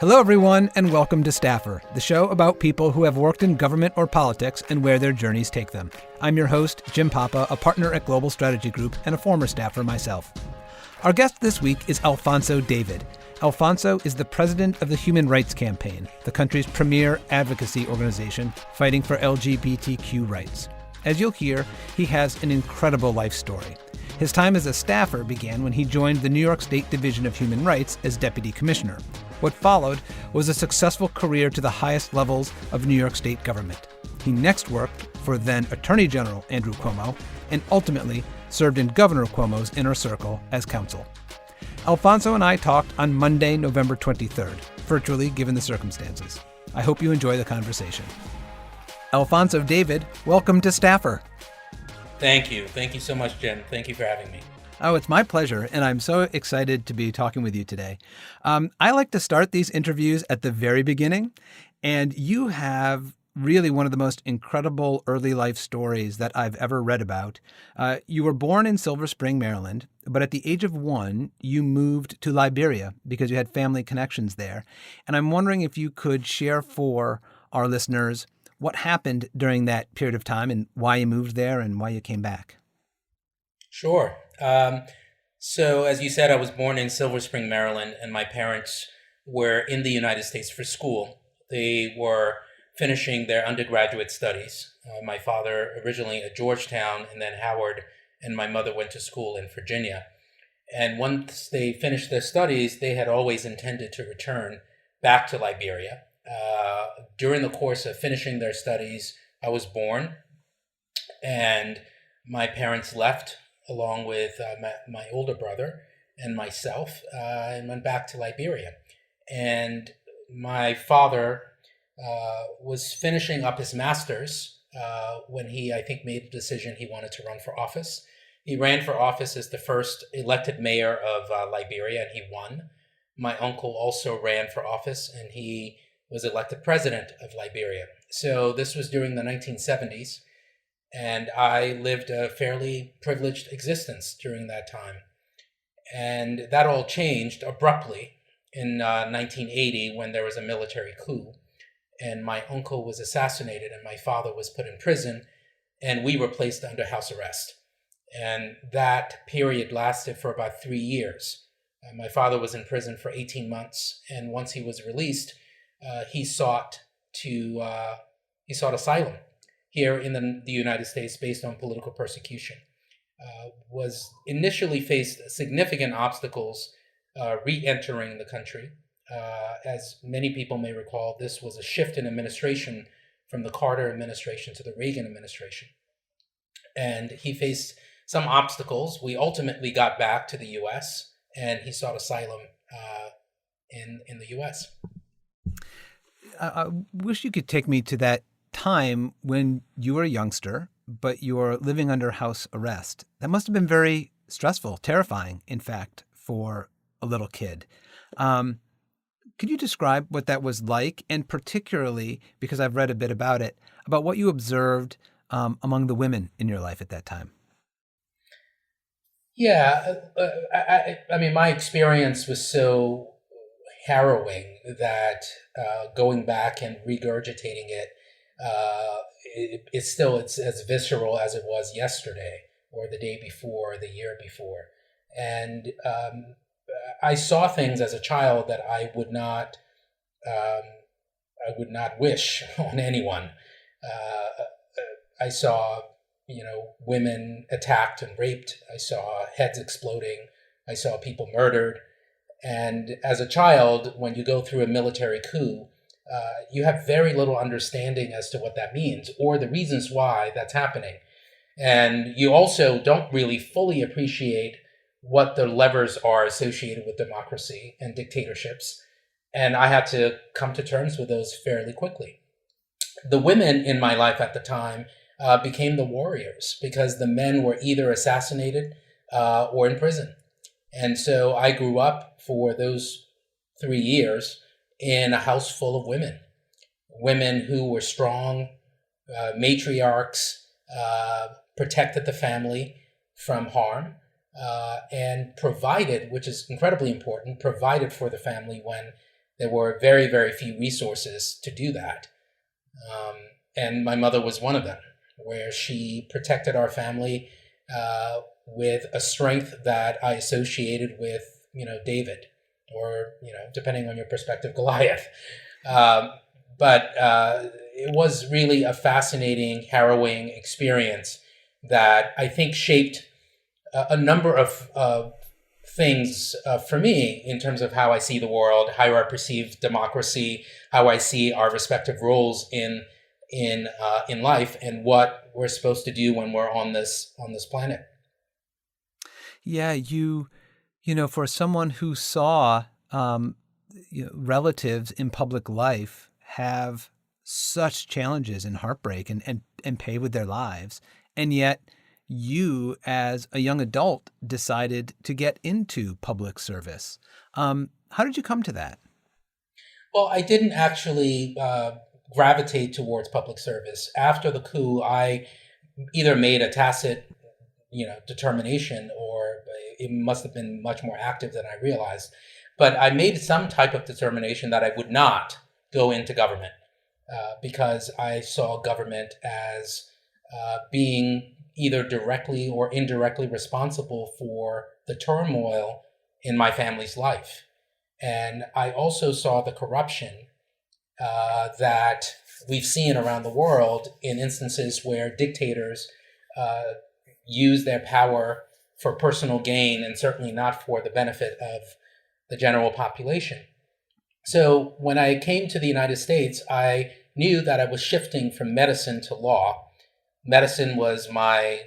Hello, everyone, and welcome to Staffer, the show about people who have worked in government or politics and where their journeys take them. I'm your host, Jim Papa, a partner at Global Strategy Group and a former staffer myself. Our guest this week is Alphonso David. Alphonso is the president of the Human Rights Campaign, the country's premier advocacy organization fighting for LGBTQ rights. As you'll hear, he has an incredible life story. His time as a staffer began when he joined the New York State Division of Human Rights as deputy commissioner. What followed was a successful career to the highest levels of New York State government. He next worked for then Attorney General Andrew Cuomo and ultimately served in Governor Cuomo's inner circle as counsel. Alphonso and I talked on Monday, November 23rd, virtually given the circumstances. I hope you enjoy the conversation. Alphonso David, welcome to Staffer. Thank you. Thank you so much, Jim. Thank you for having me. Oh, it's my pleasure, and I'm so excited to be talking with you today. I like to start these interviews at the very beginning, and you have really one of the most incredible early life stories that I've ever read about. You were born in Silver Spring, Maryland, but at the age of 1, you moved to Liberia because you had family connections there. And I'm wondering if you could share for our listeners what happened during that period of time and why you moved there and why you came back. Sure. So as you said, I was born in Silver Spring, Maryland, and my parents were in the United States for school. They were finishing their undergraduate studies. My father originally at Georgetown and then Howard, and my mother went to school in Virginia. And once they finished their studies, they had always intended to return back to Liberia. During the course of finishing their studies, I was born, and my parents left along with my older brother and myself, and went back to Liberia. And my father was finishing up his master's when he, I think, made the decision he wanted to run for office. He ran for office as the first elected mayor of Liberia, and he won. My uncle also ran for office, and he was elected president of Liberia. So this was during the 1970s. And I lived a fairly privileged existence during that time. And that all changed abruptly in 1980 when there was a military coup. And my uncle was assassinated and my father was put in prison. And we were placed under house arrest. And that period lasted for about 3 years. My father was in prison for 18 months. And once he was released, he sought asylum here in the United States based on political persecution. Was initially faced significant obstacles re-entering the country. As many people may recall, this was a shift in administration from the Carter administration to the Reagan administration. And he faced some obstacles. We ultimately got back to the U.S. and he sought asylum in the U.S. I wish you could take me to that time when you were a youngster, but you were living under house arrest. That must have been very stressful, terrifying, in fact, for a little kid. Could you describe what that was like? And particularly, because I've read a bit about it, about what you observed among the women in your life at that time? Yeah, I mean, my experience was so harrowing that going back and regurgitating it, it's as visceral as it was yesterday or the day before, or the year before. And I saw things as a child that I would not wish on anyone. I saw, women attacked and raped. I saw heads exploding. I saw people murdered. And as a child, when you go through a military coup, you have very little understanding as to what that means or the reasons why that's happening. And you also don't really fully appreciate what the levers are associated with democracy and dictatorships. And I had to come to terms with those fairly quickly. The women in my life at the time became the warriors because the men were either assassinated or in prison. And so I grew up for those 3 years in a house full of women who were strong, matriarchs, protected the family from harm, and provided, which is incredibly important, provided for the family when There were very, very few resources to do that. And my mother was one of them, where she protected our family with a strength that I associated with, David, or, depending on your perspective, Goliath. But it was really a fascinating, harrowing experience that I think shaped a number of things for me in terms of how I see the world, how I perceive democracy, how I see our respective roles in life, and what we're supposed to do when we're on this planet. Yeah, for someone who saw relatives in public life have such challenges and heartbreak and pay with their lives, and yet you, as a young adult, decided to get into public service. How did you come to that? Well, I didn't actually gravitate towards public service. After the coup, I either made a tacit, determination, or it must have been much more active than I realized. But I made some type of determination that I would not go into government because I saw government as being either directly or indirectly responsible for the turmoil in my family's life. And I also saw the corruption that we've seen around the world in instances where dictators use their power for personal gain and certainly not for the benefit of the general population. So when I came to the United States, I knew that I was shifting from medicine to law. Medicine was my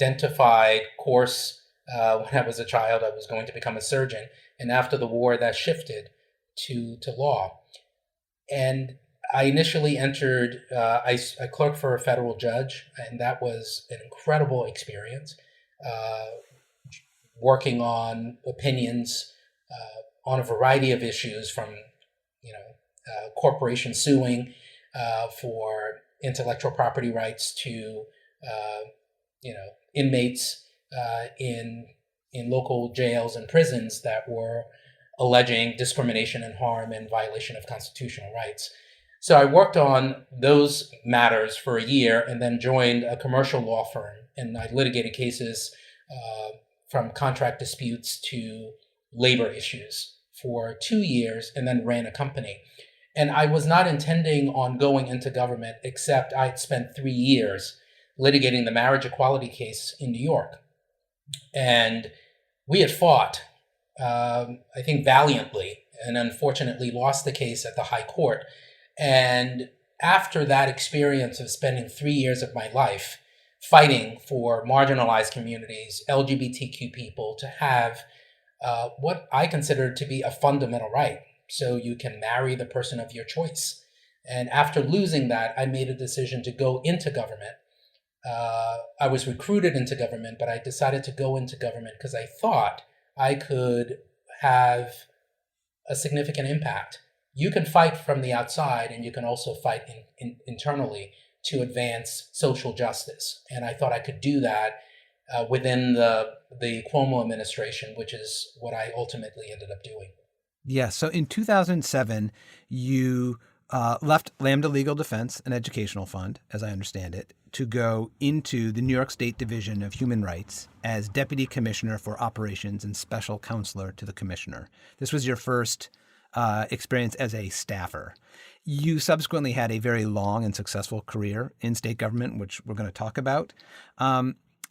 identified course. When I was a child, I was going to become a surgeon. And after the war, that shifted to law. And I initially entered, I clerked for a federal judge, and that was an incredible experience, working on opinions on a variety of issues, from corporations suing for intellectual property rights to inmates in local jails and prisons that were alleging discrimination and harm and violation of constitutional rights. So I worked on those matters for a year and then joined a commercial law firm, and I litigated cases from contract disputes to labor issues for 2 years, and then ran a company. And I was not intending on going into government, except I'd spent 3 years litigating the marriage equality case in New York. And we had fought, I think, valiantly, and unfortunately lost the case at the high court. And after that experience of spending 3 years of my life fighting for marginalized communities, LGBTQ people, to have what I consider to be a fundamental right, so you can marry the person of your choice. And after losing that, I made a decision to go into government. I was recruited into government, but I decided to go into government because I thought I could have a significant impact. You can fight from the outside, and you can also fight internally to advance social justice. And I thought I could do that within the Cuomo administration, which is what I ultimately ended up doing. Yeah. So in 2007, you left Lambda Legal Defense and Educational Fund, as I understand it, to go into the New York State Division of Human Rights as Deputy Commissioner for Operations and Special Counselor to the Commissioner. This was your first experience as a staffer. You subsequently had a very long and successful career in state government, which we're going to talk about.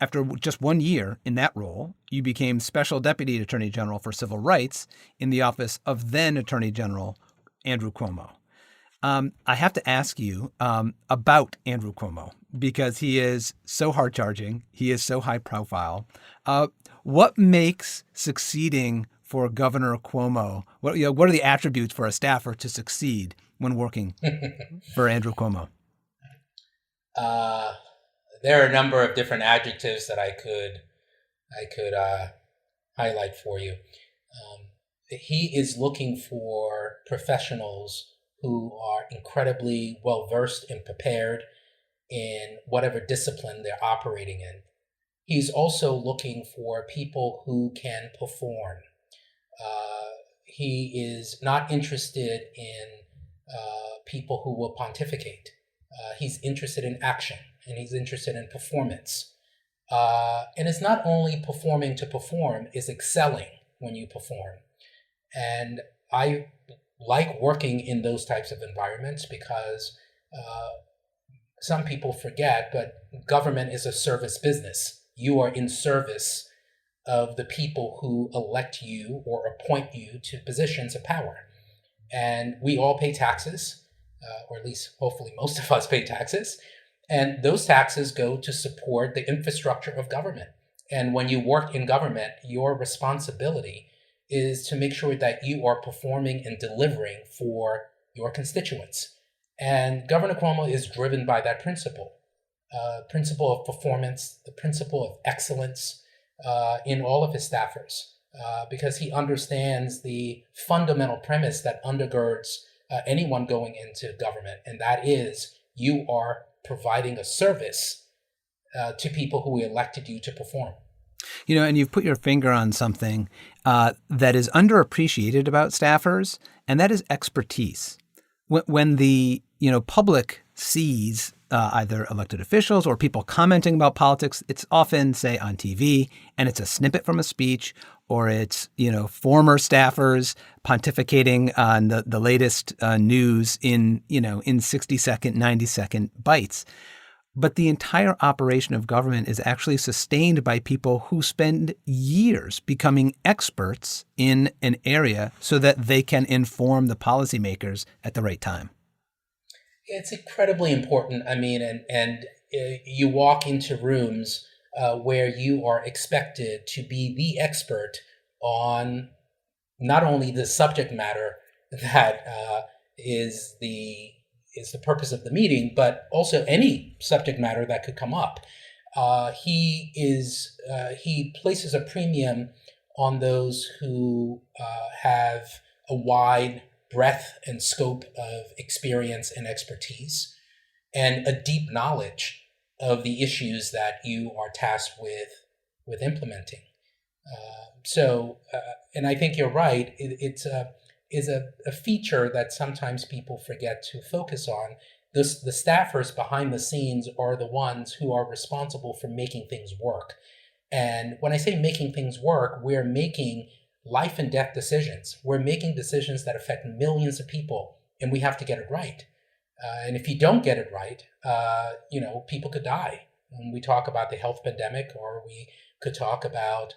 After just 1 year in that role, you became Special Deputy Attorney General for Civil Rights in the office of then Attorney General Andrew Cuomo. I have to ask you about Andrew Cuomo, because he is so hard-charging. He is so high profile. What makes succeeding for Governor Cuomo? What are the attributes for a staffer to succeed when working for Andrew Cuomo? There are a number of different adjectives that I could highlight for you. He is looking for professionals who are incredibly well-versed and prepared in whatever discipline they're operating in. He's also looking for people who can perform. he is not interested in people who will pontificate. He's interested in action, and he's interested in performance. And it's not only performing to perform, it's excelling when you perform. And I like working in those types of environments because some people forget, but government is a service business. You are in service of the people who elect you or appoint you to positions of power. And we all pay taxes, or at least hopefully most of us pay taxes. And those taxes go to support the infrastructure of government. And when you work in government, your responsibility is to make sure that you are performing and delivering for your constituents. And Governor Cuomo is driven by that principle of performance, the principle of excellence in all of his staffers, because he understands the fundamental premise that undergirds anyone going into government, and that is you are providing a service to people who elected you to perform. You know, and you've put your finger on something that is underappreciated about staffers, and that is expertise. When the public sees either elected officials or people commenting about politics, it's often, say, on TV, and it's a snippet from a speech, or it's former staffers pontificating on the latest news in 60-second, 90-second bites. But the entire operation of government is actually sustained by people who spend years becoming experts in an area so that they can inform the policymakers at the right time. It's incredibly important. I mean, and you walk into rooms where you are expected to be the expert on not only the subject matter that is the purpose of the meeting, but also any subject matter that could come up. He places a premium on those who have a wide breadth and scope of experience and expertise, and a deep knowledge of the issues that you are tasked with implementing. And I think you're right. It's a feature that sometimes people forget to focus on. The staffers behind the scenes are the ones who are responsible for making things work. And when I say making things work, we're making life and death decisions. We're making decisions that affect millions of people, and we have to get it right. And if you don't get it right, people could die. When we talk about the health pandemic, or we could talk about,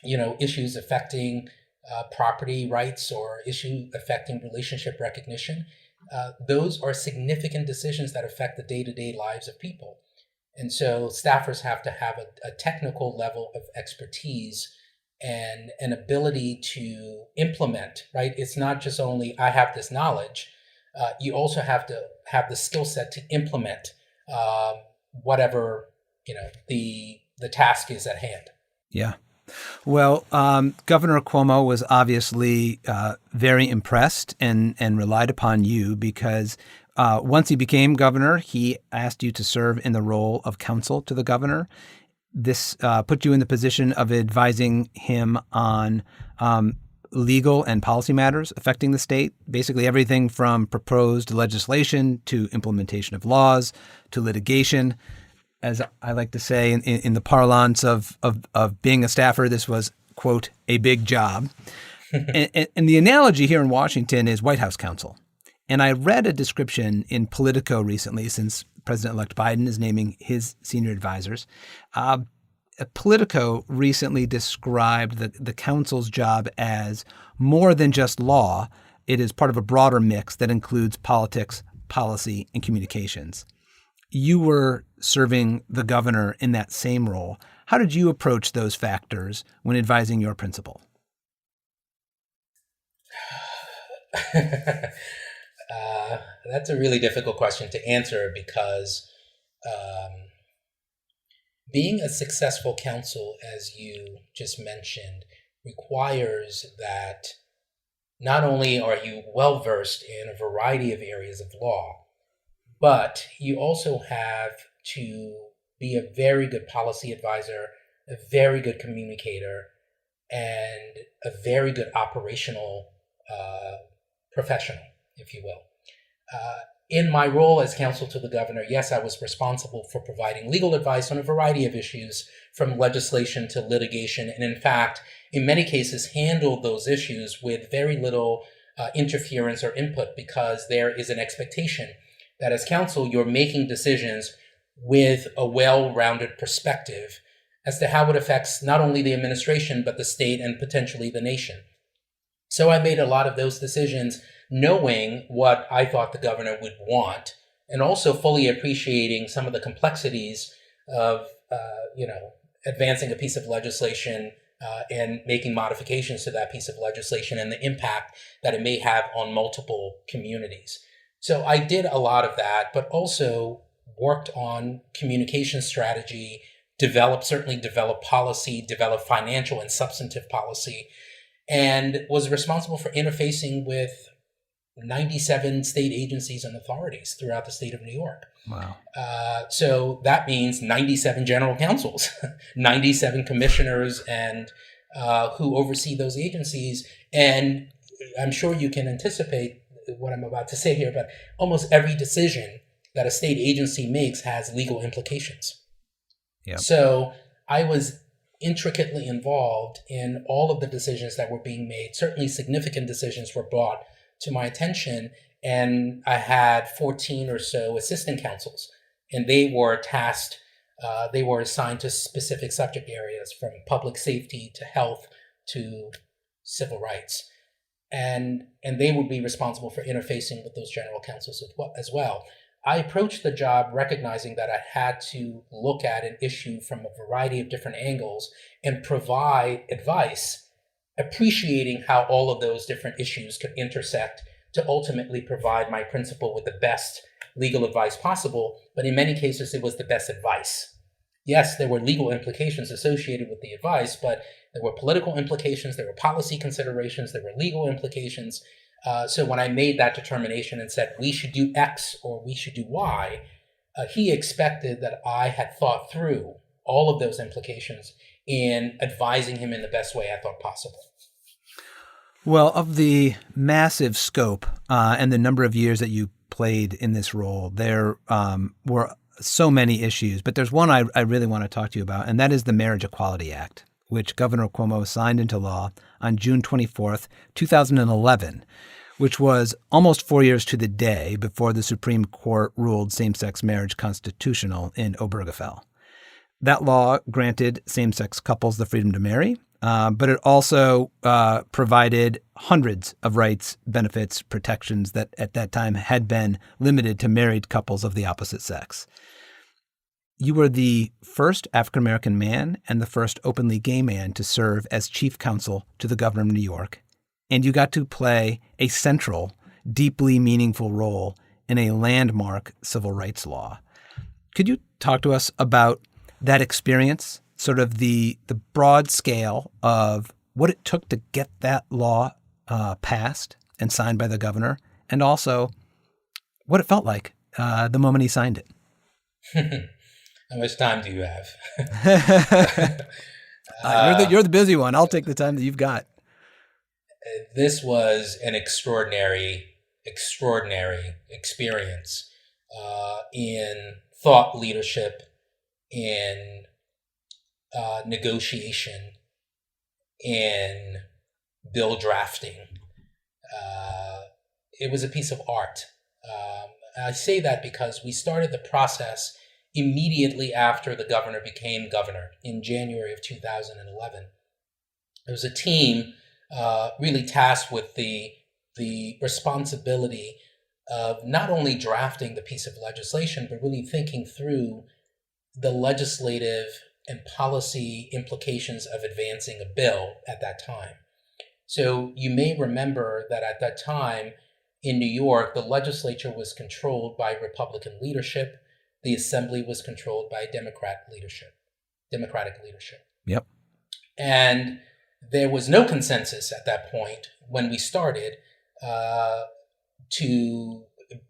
issues affecting property rights, or issue affecting relationship recognition. Those are significant decisions that affect the day-to-day lives of people. And so staffers have to have a technical level of expertise and an ability to implement, right? It's not just only I have this knowledge. You also have to have the skill set to implement whatever, the task is at hand. Yeah. Well, Governor Cuomo was obviously very impressed and relied upon you because once he became governor, he asked you to serve in the role of counsel to the governor. This put you in the position of advising him on legal and policy matters affecting the state, basically everything from proposed legislation to implementation of laws to litigation. As I like to say in the parlance of being a staffer, this was, quote, a big job. and the analogy here in Washington is White House counsel. And I read a description in Politico recently, since President-elect Biden is naming his senior advisors. Politico recently described the counsel's job as more than just law. It is part of a broader mix that includes politics, policy, and communications. You were serving the governor in that same role. How did you approach those factors when advising your principal? That's a really difficult question to answer because being a successful counsel, as you just mentioned, requires that not only are you well-versed in a variety of areas of law, but you also have to be a very good policy advisor, a very good communicator, and a very good operational professional, if you will. In my role as counsel to the governor, yes, I was responsible for providing legal advice on a variety of issues, from legislation to litigation, and in fact, in many cases, handled those issues with very little interference or input, because there is an expectation that as counsel, you're making decisions with a well-rounded perspective as to how it affects not only the administration, but the state and potentially the nation. So I made a lot of those decisions knowing what I thought the governor would want, and also fully appreciating some of the complexities of, advancing a piece of legislation and making modifications to that piece of legislation and the impact that it may have on multiple communities. So I did a lot of that, but also worked on communication strategy, certainly developed policy, developed financial and substantive policy, and was responsible for interfacing with 97 state agencies and authorities throughout the state of New York. Wow. So that means 97 general counsels, 97 commissioners, and who oversee those agencies. And I'm sure you can anticipate what I'm about to say here, but almost every decision that a state agency makes has legal implications. Yep. So I was intricately involved in all of the decisions that were being made. Certainly significant decisions were brought to my attention, and I had 14 or so assistant counsels, and they were tasked, they were assigned to specific subject areas, from public safety to health to civil rights. And they would be responsible for interfacing with those general counsels as well. I approached the job recognizing that I had to look at an issue from a variety of different angles and provide advice, appreciating how all of those different issues could intersect to ultimately provide my principal with the best legal advice possible. But in many cases, it was the best advice. Yes, there were legal implications associated with the advice, but there were political implications, there were policy considerations, there were legal implications. So when I made that determination and said, we should do X or we should do Y, he expected that I had thought through all of those implications in advising him in the best way I thought possible. Well, of the massive scope and the number of years that you played in this role, there were so many issues, but there's one I really want to talk to you about, and that is the Marriage Equality Act, which Governor Cuomo signed into law on June 24th, 2011, which was almost 4 years to the day before the Supreme Court ruled same-sex marriage constitutional in Obergefell. That law granted same-sex couples the freedom to marry, but it also provided hundreds of rights, benefits, protections that at that time had been limited to married couples of the opposite sex. You were the first African-American man and the first openly gay man to serve as chief counsel to the governor of New York, and you got to play a central, deeply meaningful role in a landmark civil rights law. Could you talk to us about that experience, sort of the broad scale of what it took to get that law passed and signed by the governor, and also what it felt like the moment he signed it? How much time do you have? You're the busy one. I'll take the time that you've got. This was an extraordinary experience in thought leadership, in negotiation, in bill drafting. It was a piece of art. I say that because we started the process immediately after the governor became governor in January of 2011. There was a team really tasked with the responsibility of not only drafting the piece of legislation, but really thinking through the legislative and policy implications of advancing a bill at that time. So you may remember that at that time in New York, the legislature was controlled by Republican leadership. The assembly was controlled by Democratic leadership. Yep. And there was no consensus at that point when we started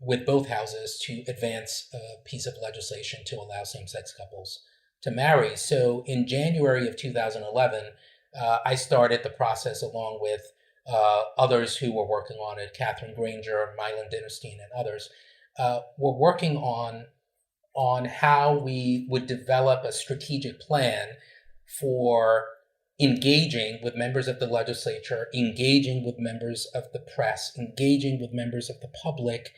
with both houses to advance a piece of legislation to allow same-sex couples to marry. So in January of 2011, I started the process along with others who were working on it, Catherine Granger, Mylan Dinnerstein, and others, were working on how we would develop a strategic plan for engaging with members of the legislature, engaging with members of the press, engaging with members of the public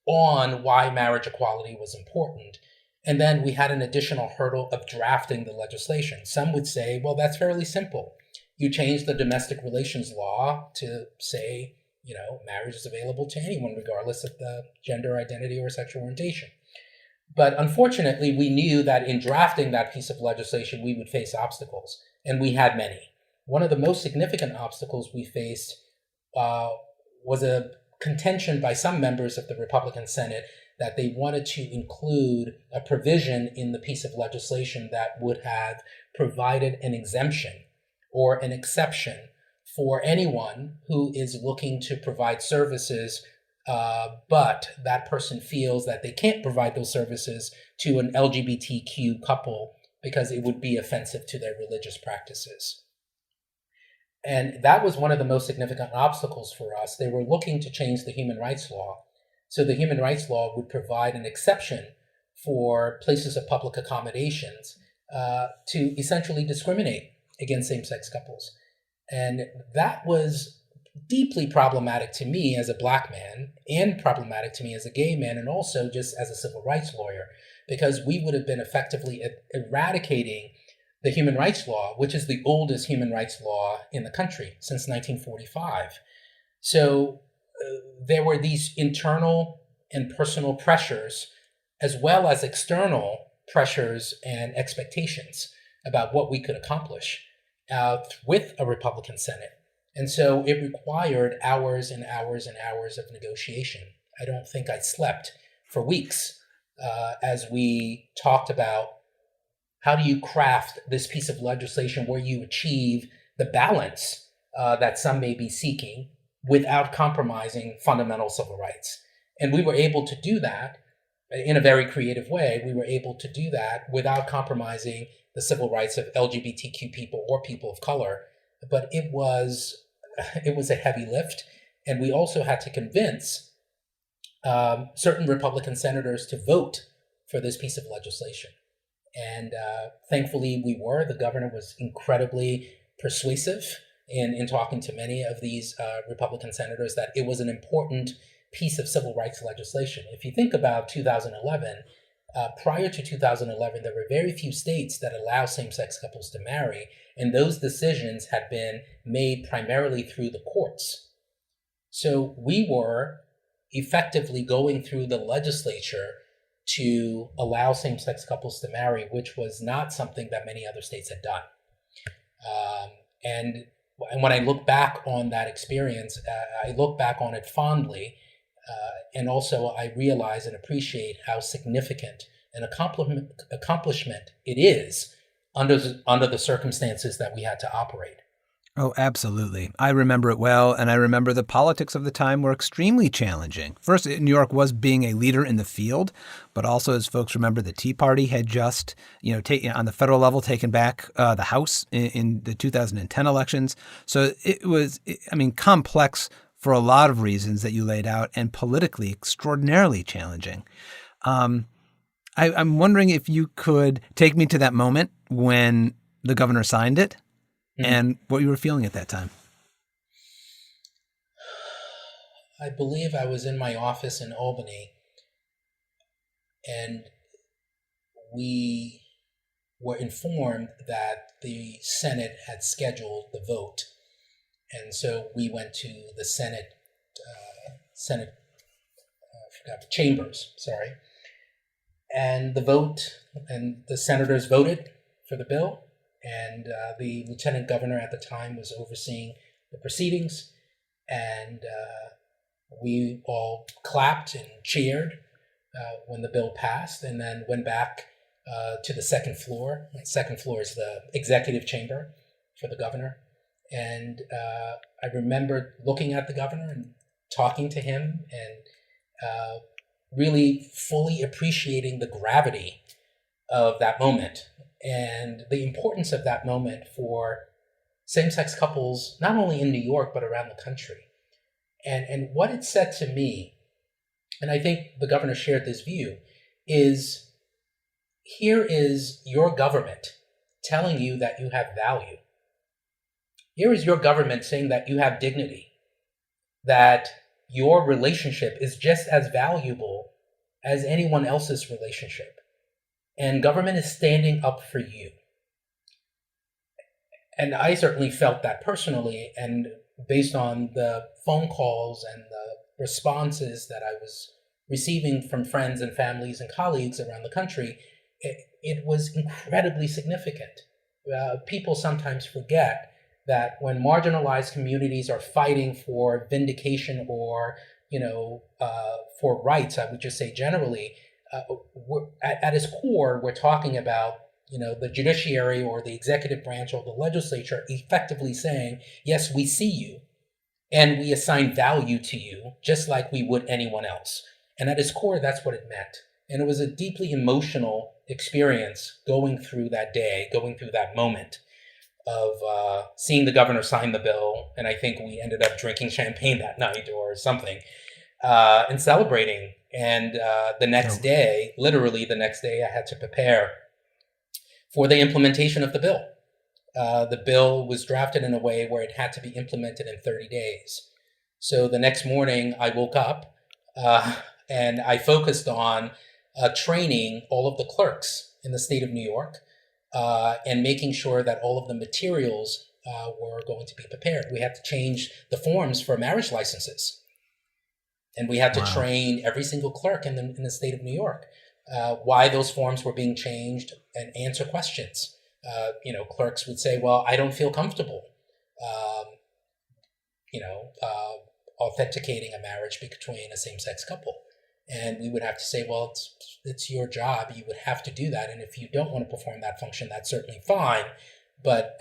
on why marriage equality was important. And then we had an additional hurdle of drafting the legislation. Some would say, well, that's fairly simple. You change the domestic relations law to say, marriage is available to anyone, regardless of the gender identity or sexual orientation. But unfortunately, we knew that in drafting that piece of legislation, we would face obstacles, and we had many. One of the most significant obstacles we faced was a contention by some members of the Republican Senate that they wanted to include a provision in the piece of legislation that would have provided an exemption or an exception for anyone who is looking to provide services, but that person feels that they can't provide those services to an LGBTQ couple because it would be offensive to their religious practices. And that was one of the most significant obstacles for us. They were looking to change the human rights law. So the human rights law would provide an exception for places of public accommodations to essentially discriminate against same-sex couples. And that was deeply problematic to me as a Black man, and problematic to me as a gay man, and also just as a civil rights lawyer, because we would have been effectively eradicating the human rights law, which is the oldest human rights law in the country since 1945. So there were these internal and personal pressures, as well as external pressures and expectations about what we could accomplish with a Republican Senate. And so it required hours and hours and hours of negotiation. I don't think I slept for weeks as we talked about how do you craft this piece of legislation where you achieve the balance that some may be seeking without compromising fundamental civil rights. And we were able to do that in a very creative way. We were able to do that without compromising the civil rights of LGBTQ people or people of color. But it was a heavy lift. And we also had to convince certain Republican senators to vote for this piece of legislation. And thankfully we were. The governor was incredibly persuasive in talking to many of these Republican senators that it was an important piece of civil rights legislation. If you think about 2011, prior to 2011, there were very few states that allow same-sex couples to marry, and those decisions had been made primarily through the courts. So we were effectively going through the legislature to allow same-sex couples to marry, which was not something that many other states had done. And when I look back on that experience, I look back on it fondly, and also I realize and appreciate how significant an accomplishment it is under the circumstances that we had to operate. Oh, absolutely. I remember it well, and I remember the politics of the time were extremely challenging. First, New York was being a leader in the field, but also, as folks remember, the Tea Party had just, on the federal level, taken back the House in the 2010 elections. So it was, complex for a lot of reasons that you laid out, and politically extraordinarily challenging. I'm wondering if you could take me to that moment when the governor signed it. Mm-hmm. And what you were feeling at that time. I believe I was in my office in Albany, and we were informed that the Senate had scheduled the vote. And so we went to the Senate chambers, and the senators voted for the bill. And the lieutenant governor at the time was overseeing the proceedings, and we all clapped and cheered when the bill passed, and then went back to the second floor. The second floor is the executive chamber for the governor. And I remember looking at the governor and talking to him and really fully appreciating the gravity of that moment and the importance of that moment for same-sex couples, not only in New York, but around the country. And what it said to me, and I think the governor shared this view, is here is your government telling you that you have value. Here is your government saying that you have dignity, that your relationship is just as valuable as anyone else's relationship. And government is standing up for you. And I certainly felt that personally, and based on the phone calls and the responses that I was receiving from friends and families and colleagues around the country, it was incredibly significant. People sometimes forget that when marginalized communities are fighting for vindication or, for rights, I would just say generally, at its core, we're talking about, the judiciary or the executive branch or the legislature effectively saying, yes, we see you and we assign value to you just like we would anyone else. And at its core, that's what it meant. And it was a deeply emotional experience going through that day, going through that moment of seeing the governor sign the bill. And I think we ended up drinking champagne that night or something and celebrating. And the next day, literally the next day, I had to prepare for the implementation of the bill. The bill was drafted in a way where it had to be implemented in 30 days. So the next morning I woke up and I focused on training all of the clerks in the state of New York and making sure that all of the materials were going to be prepared. We had to change the forms for marriage licenses. And we had to train every single clerk in the state of New York why those forms were being changed and answer questions. Clerks would say, well, I don't feel comfortable, authenticating a marriage between a same-sex couple. And we would have to say, well, it's your job. You would have to do that. And if you don't want to perform that function, that's certainly fine. But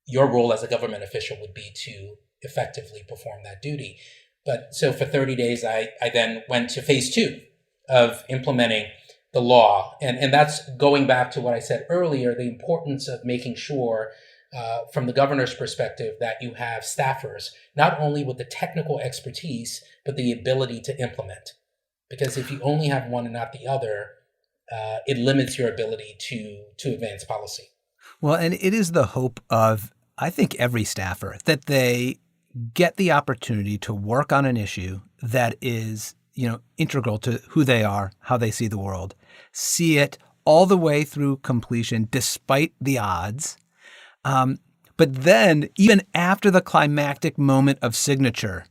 your role as a government official would be to effectively perform that duty. But so for 30 days, I then went to phase 2 of implementing the law. And that's going back to what I said earlier, the importance of making sure from the governor's perspective that you have staffers, not only with the technical expertise, but the ability to implement. Because if you only have one and not the other, it limits your ability to advance policy. Well, and it is the hope of, I think, every staffer that they get the opportunity to work on an issue that is integral to who they are, how they see the world, see it all the way through completion despite the odds. But then even after the climactic moment of signature,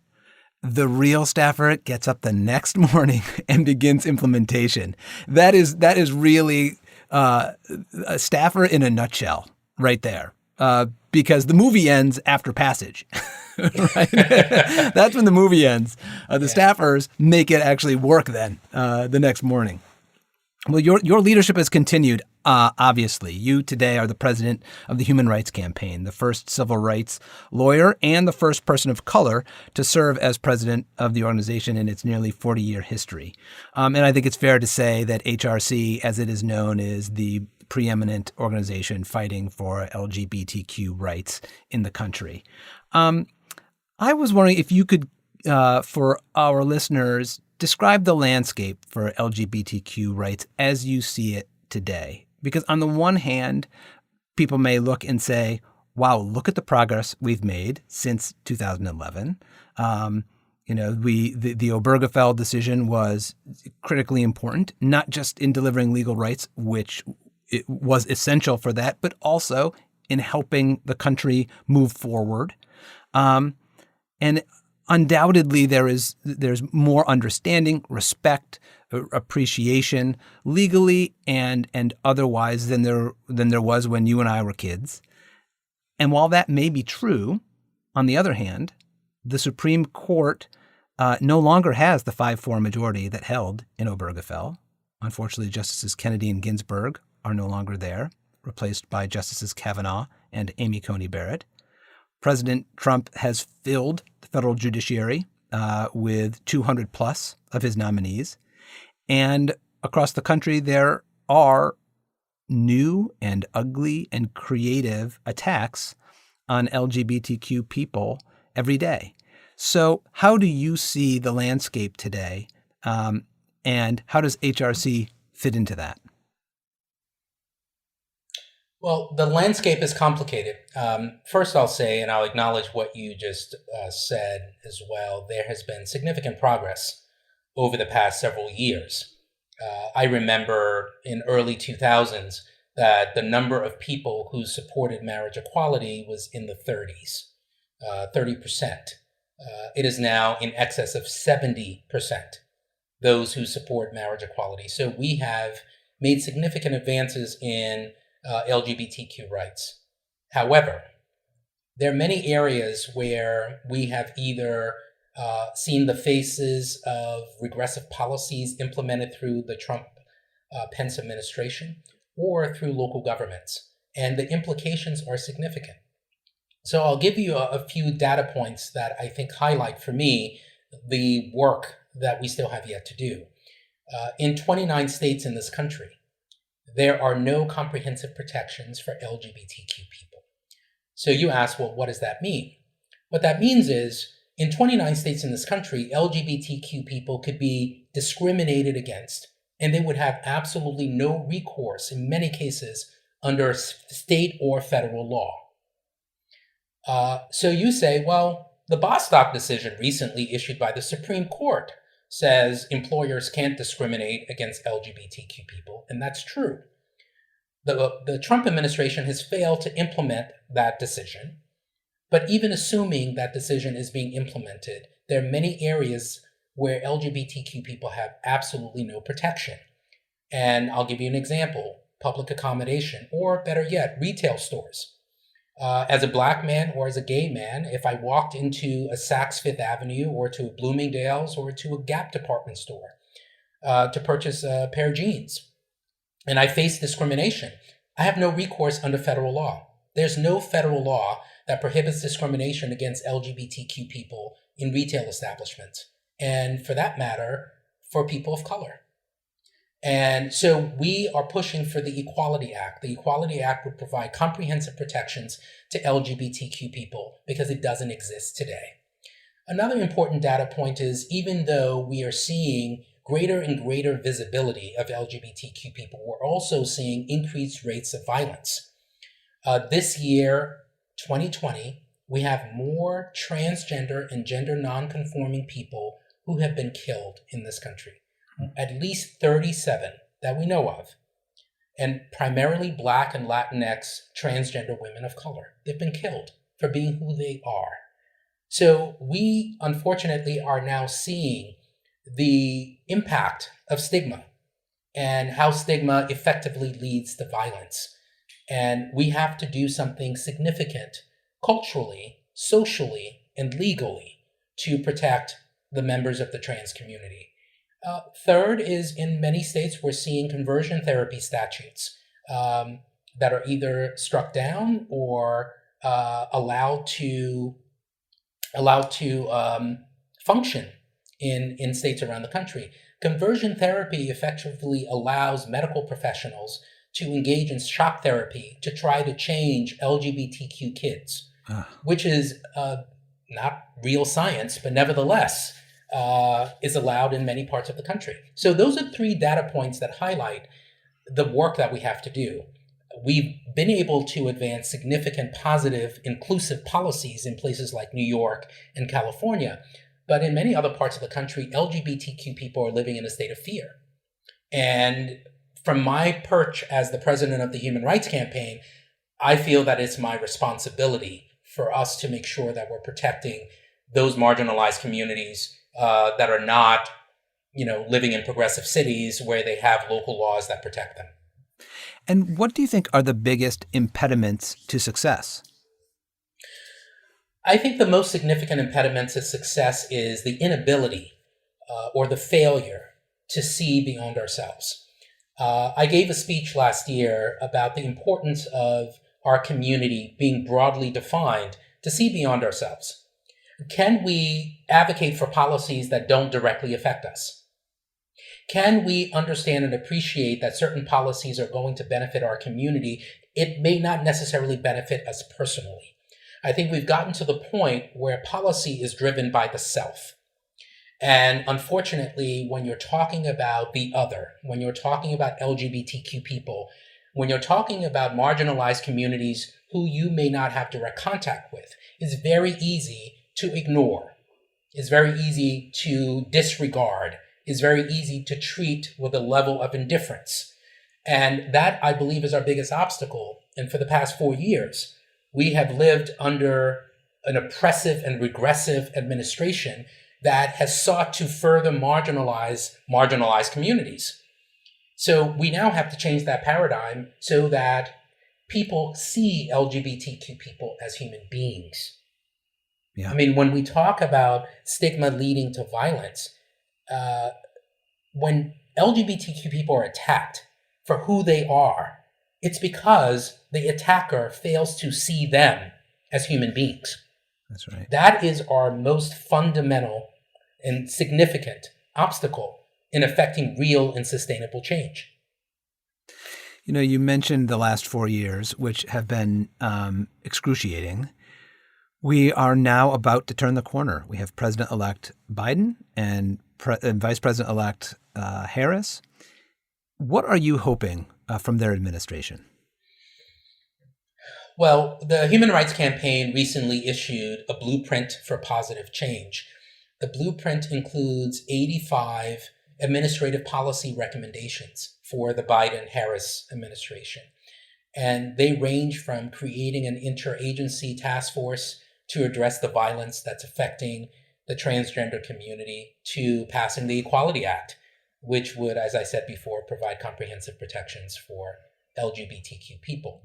the real staffer gets up the next morning and begins implementation. That is really a staffer in a nutshell right there. Because the movie ends after passage, right? That's when the movie ends. The staffers make it actually work then the next morning. Well, your leadership has continued, obviously. You today are the president of the Human Rights Campaign, the first civil rights lawyer and the first person of color to serve as president of the organization in its nearly 40-year history. And I think it's fair to say that HRC, as it is known, is the preeminent organization fighting for LGBTQ rights in the country. I was wondering if you could, for our listeners, describe the landscape for LGBTQ rights as you see it today. Because on the one hand, people may look and say, wow, look at the progress we've made since 2011. The Obergefell decision was critically important, not just in delivering legal rights, which it was essential for that, but also in helping the country move forward. And undoubtedly, there's more understanding, respect, appreciation, legally and otherwise than there was when you and I were kids. And while that may be true, on the other hand, the Supreme Court no longer has the 5-4 majority that held in Obergefell. Unfortunately, Justices Kennedy and Ginsburg are no longer there, replaced by Justices Kavanaugh and Amy Coney Barrett. President Trump has filled the federal judiciary with 200 plus of his nominees. And across the country, there are new and ugly and creative attacks on LGBTQ people every day. So how do you see the landscape today, and how does HRC fit into that? Well, the landscape is complicated. First, I'll say, and I'll acknowledge what you just said as well, there has been significant progress over the past several years. I remember in early 2000s that the number of people who supported marriage equality was in the 30s, 30%. It is now in excess of 70%, those who support marriage equality. So we have made significant advances in LGBTQ rights. However, there are many areas where we have either seen the faces of regressive policies implemented through the Trump-Pence administration or through local governments, and the implications are significant. So I'll give you a few data points that I think highlight for me the work that we still have yet to do. In 29 states in this country, there are no comprehensive protections for LGBTQ people. So you ask, well, what does that mean? What that means is, in 29 states in this country, LGBTQ people could be discriminated against, and they would have absolutely no recourse, in many cases, under state or federal law. So you say, well, the Bostock decision recently issued by the Supreme Court says employers can't discriminate against LGBTQ people, and that's true. The Trump administration has failed to implement that decision, but even assuming that decision is being implemented, there are many areas where LGBTQ people have absolutely no protection. And I'll give you an example: public accommodation, or better yet, retail stores. As a Black man or as a gay man, if I walked into a Saks Fifth Avenue or to a Bloomingdale's or to a Gap department store to purchase a pair of jeans, and I face discrimination, I have no recourse under federal law. There's no federal law that prohibits discrimination against LGBTQ people in retail establishments, and for that matter, for people of color. And so we are pushing for the Equality Act. The Equality Act would provide comprehensive protections to LGBTQ people because it doesn't exist today. Another important data point is, even though we are seeing greater and greater visibility of LGBTQ people, we're also seeing increased rates of violence. This year, 2020, we have more transgender and gender nonconforming people who have been killed in this country. At least 37 that we know of, and primarily Black and Latinx transgender women of color. They've been killed for being who they are. So we, unfortunately, are now seeing the impact of stigma and how stigma effectively leads to violence. And we have to do something significant culturally, socially, and legally to protect the members of the trans community. Third is, in many states, we're seeing conversion therapy statutes that are either struck down or allowed to function in states around the country. Conversion therapy effectively allows medical professionals to engage in shock therapy to try to change LGBTQ kids, which is not real science, but nevertheless is allowed in many parts of the country. So those are three data points that highlight the work that we have to do. We've been able to advance significant positive, inclusive policies in places like New York and California, but in many other parts of the country, LGBTQ people are living in a state of fear. And from my perch as the president of the Human Rights Campaign, I feel that it's my responsibility for us to make sure that we're protecting those marginalized communities that are not, living in progressive cities where they have local laws that protect them. And what do you think are the biggest impediments to success? I think the most significant impediment to success is the inability or the failure to see beyond ourselves. I gave a speech last year about the importance of our community being broadly defined to see beyond ourselves. Can we advocate for policies that don't directly affect us? Can we understand and appreciate that certain policies are going to benefit our community? It may not necessarily benefit us personally. I think we've gotten to the point where policy is driven by the self. And unfortunately, when you're talking about the other, when you're talking about LGBTQ people, when you're talking about marginalized communities who you may not have direct contact with, it's very easy to ignore. It's very easy to disregard. It's very easy to treat with a level of indifference. And that, I believe, is our biggest obstacle. And for the past 4 years, we have lived under an oppressive and regressive administration that has sought to further marginalize communities. So we now have to change that paradigm so that people see LGBTQ people as human beings. Yeah. I mean, when we talk about stigma leading to violence, when LGBTQ people are attacked for who they are, it's because the attacker fails to see them as human beings. That's right. That is our most fundamental and significant obstacle in affecting real and sustainable change. You know, you mentioned the last 4 years, which have been excruciating. We are now about to turn the corner. We have President-elect Biden and Vice President-elect Harris. What are you hoping from their administration? Well, the Human Rights Campaign recently issued a blueprint for positive change. The blueprint includes 85 administrative policy recommendations for the Biden-Harris administration. And they range from creating an interagency task force to address the violence that's affecting the transgender community, to passing the Equality Act, which would, as I said before, provide comprehensive protections for LGBTQ people.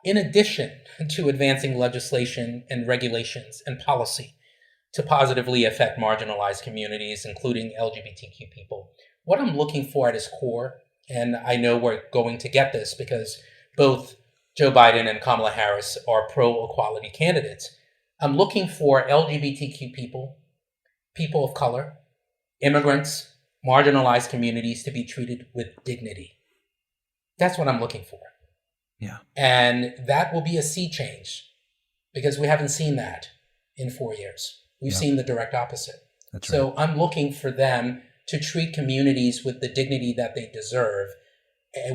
In addition to advancing legislation and regulations and policy to positively affect marginalized communities, including LGBTQ people, what I'm looking for at its core, and I know we're going to get this because both Joe Biden and Kamala Harris are pro-equality candidates, I'm looking for LGBTQ people, people of color, immigrants, marginalized communities to be treated with dignity. That's what I'm looking for. Yeah. And that will be a sea change because we haven't seen that in 4 years. We've seen the direct opposite. That's so right. I'm looking for them to treat communities with the dignity that they deserve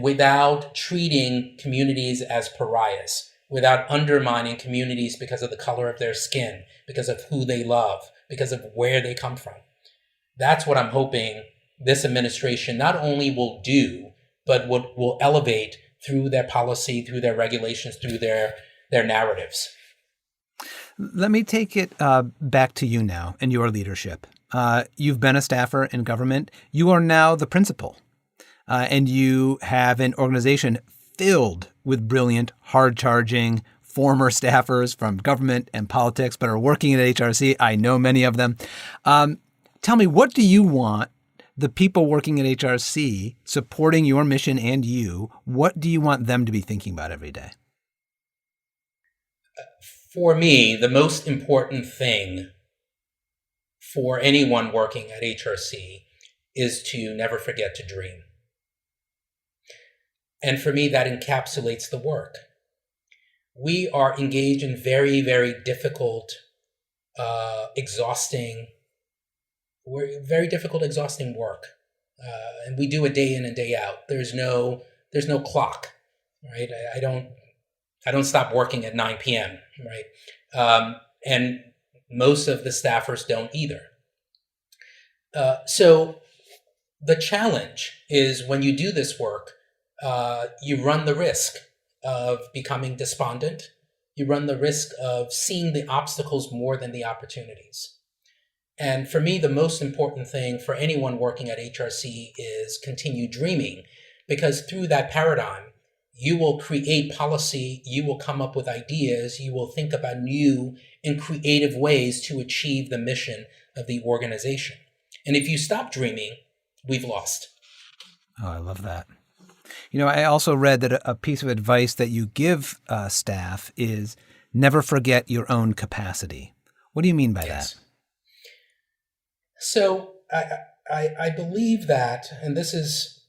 without treating communities as pariahs, without undermining communities because of the color of their skin, because of who they love, because of where they come from. That's what I'm hoping this administration not only will do, but what will elevate through their policy, through their regulations, through their narratives. Let me take it back to you now and your leadership. You've been a staffer in government. You are now the principal, and you have an organization filled with brilliant, hard-charging former staffers from government and politics, but are working at HRC. I know many of them. Tell me, what do you want the people working at HRC supporting your mission and you, what do you want them to be thinking about every day? For me, the most important thing for anyone working at HRC is to never forget to dream. And for me, that encapsulates the work. We are engaged in very, very difficult, exhausting work. And we do it day in and day out. There's no clock, right? I don't stop working at 9 p.m., right? And most of the staffers don't either. So the challenge is when you do this work, you run the risk of becoming despondent. You run the risk of seeing the obstacles more than the opportunities. And for me, the most important thing for anyone working at HRC is continue dreaming, because through that paradigm, you will create policy, you will come up with ideas, you will think about new and creative ways to achieve the mission of the organization. And if you stop dreaming, we've lost. Oh, I love that. You know, I also read that a piece of advice that you give staff is never forget your own capacity. What do you mean by that? So I believe that, and this is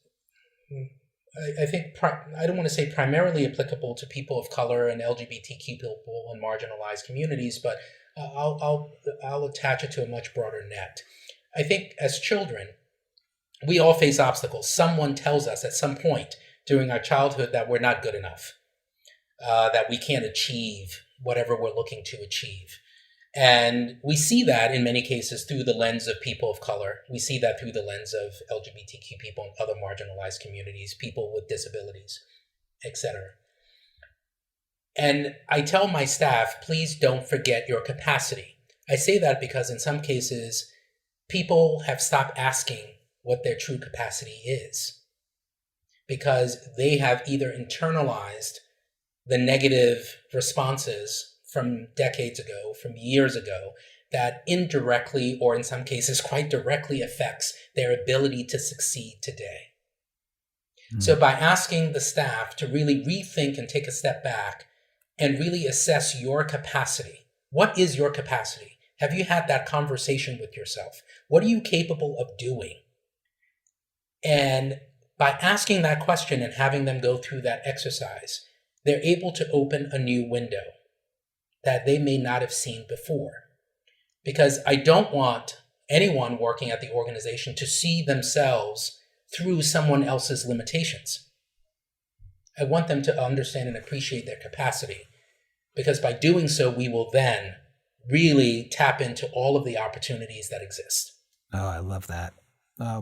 I think I don't want to say primarily applicable to people of color and LGBTQ people and marginalized communities, but I'll attach it to a much broader net. I think as children, we all face obstacles. Someone tells us at some point during our childhood that we're not good enough, that we can't achieve whatever we're looking to achieve. And we see that in many cases through the lens of people of color. We see that through the lens of LGBTQ people and other marginalized communities, people with disabilities, etc. And I tell my staff, please don't forget your capacity. I say that because in some cases, people have stopped asking what their true capacity is because they have either internalized the negative responses from decades ago, from years ago, that indirectly or in some cases quite directly affects their ability to succeed today. So by asking the staff to really rethink and take a step back and really assess your capacity, what is your capacity? Have you had that conversation with yourself? What are you capable of doing? And by asking that question and having them go through that exercise, they're able to open a new window that they may not have seen before. Because I don't want anyone working at the organization to see themselves through someone else's limitations. I want them to understand and appreciate their capacity, because by doing so, we will then really tap into all of the opportunities that exist. Oh, I love that.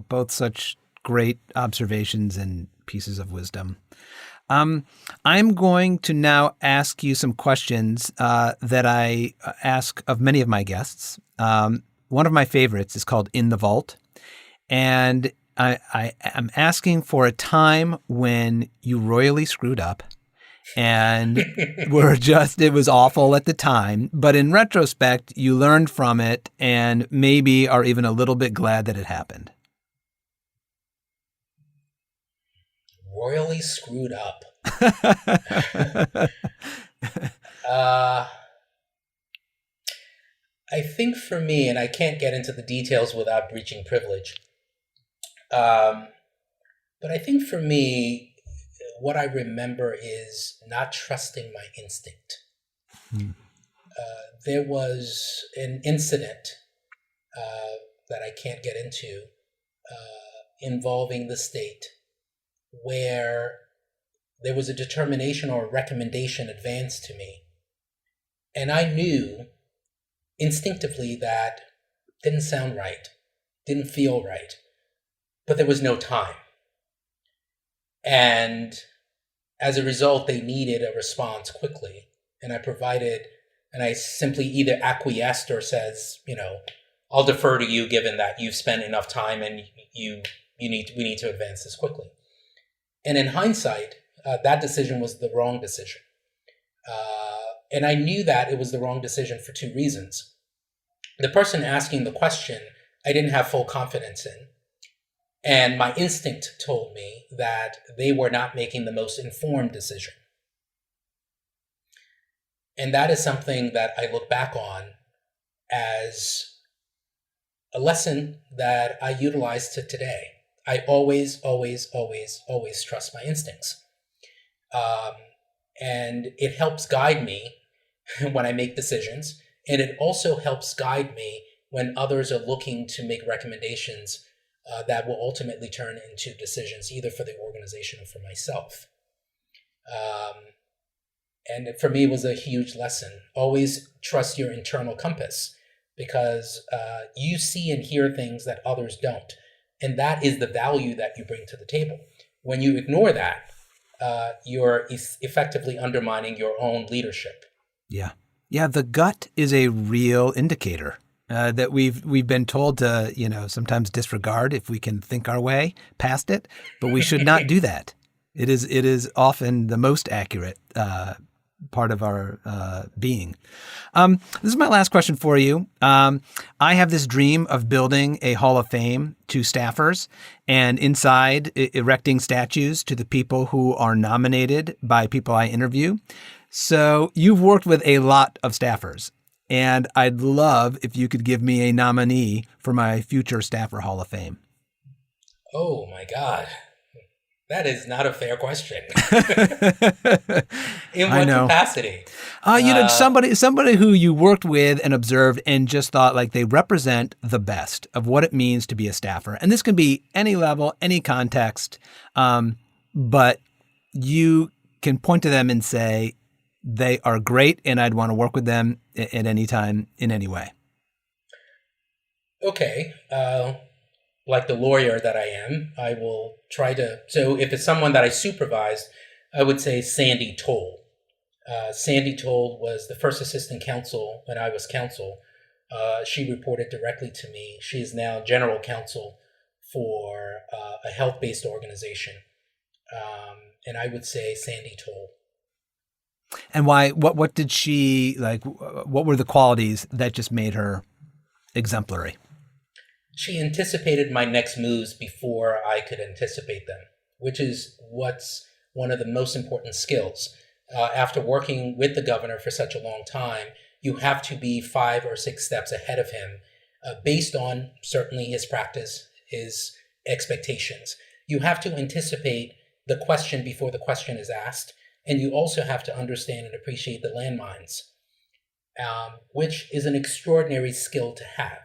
Both such great observations and pieces of wisdom. I'm going to now ask you some questions that I ask of many of my guests. One of my favorites is called In the Vault. And I am asking for a time when you royally screwed up and it was awful at the time, but in retrospect, you learned from it and maybe are even a little bit glad that it happened. Royally screwed up. I think for me, and I can't get into the details without breaching privilege, but I think for me, what I remember is not trusting my instinct. There was an incident that I can't get into involving the state where there was a determination or a recommendation advanced to me. And I knew instinctively that didn't sound right, didn't feel right, but there was no time. And as a result, they needed a response quickly. And I provided, and I simply either acquiesced or says, I'll defer to you given that you've spent enough time and we need to advance this quickly. And in hindsight, that decision was the wrong decision. And I knew that it was the wrong decision for two reasons. The person asking the question, I didn't have full confidence in. And my instinct told me that they were not making the most informed decision. And that is something that I look back on as a lesson that I utilize to today. I always, always, always, always trust my instincts. And it helps guide me when I make decisions. And it also helps guide me when others are looking to make recommendations that will ultimately turn into decisions, either for the organization or for myself. And for me, it was a huge lesson. Always trust your internal compass, because you see and hear things that others don't. And that is the value that you bring to the table. When you ignore that, you're effectively undermining your own leadership. Yeah. Yeah, the gut is a real indicator that we've been told to, sometimes disregard if we can think our way past it, but we should not do that. It is often the most accurate part of our being. This is my last question for you. I have this dream of building a Hall of Fame to staffers and inside erecting statues to the people who are nominated by people I interview. So you've worked with a lot of staffers, and I'd love if you could give me a nominee for my future Staffer Hall of Fame. Oh, my God. That is not a fair question. In I what know. capacity? Somebody who you worked with and observed and just thought like they represent the best of what it means to be a staffer. And this can be any level, any context, but you can point to them and say they are great and I'd want to work with them at any time in any way. Okay. Like the lawyer that I am, I will try to. So if it's someone that I supervised, I would say Sandy Toll. Sandy Toll was the first assistant counsel when I was counsel. She reported directly to me. She is now general counsel for a health-based organization. And I would say Sandy Toll. And why? What did she like? What were the qualities that just made her exemplary? She anticipated my next moves before I could anticipate them, which is what's one of the most important skills. After working with the governor for such a long time, you have to be 5 or 6 steps ahead of him, based on certainly his practice, his expectations. You have to anticipate the question before the question is asked, and you also have to understand and appreciate the landmines, which is an extraordinary skill to have.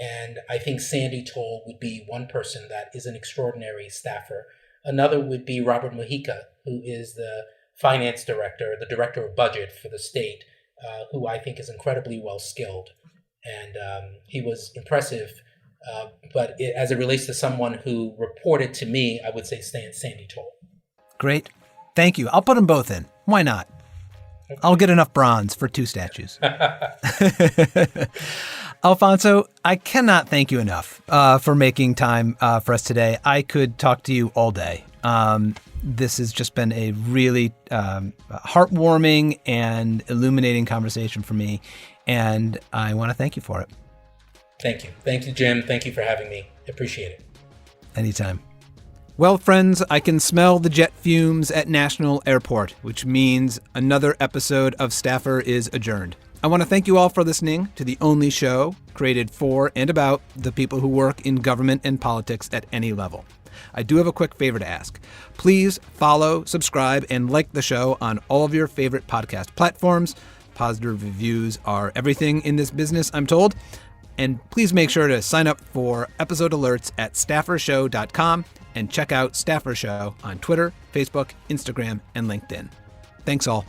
And I think Sandy Toll would be one person that is an extraordinary staffer. Another would be Robert Mujica, who is the finance director, the director of budget for the state, who I think is incredibly well skilled. And he was impressive. But as it relates to someone who reported to me, I would say Sandy Toll. Great. Thank you. I'll put them both in. Why not? Okay. I'll get enough bronze for 2 statues. Alphonso, I cannot thank you enough for making time for us today. I could talk to you all day. This has just been a really heartwarming and illuminating conversation for me, and I want to thank you for it. Thank you. Thank you, Jim. Thank you for having me. Appreciate it. Anytime. Well, friends, I can smell the jet fumes at National Airport, which means another episode of Staffer is adjourned. I want to thank you all for listening to the only show created for and about the people who work in government and politics at any level. I do have a quick favor to ask. Please follow, subscribe, and like the show on all of your favorite podcast platforms. Positive reviews are everything in this business, I'm told. And please make sure to sign up for episode alerts at staffershow.com and check out Staffer Show on Twitter, Facebook, Instagram, and LinkedIn. Thanks all.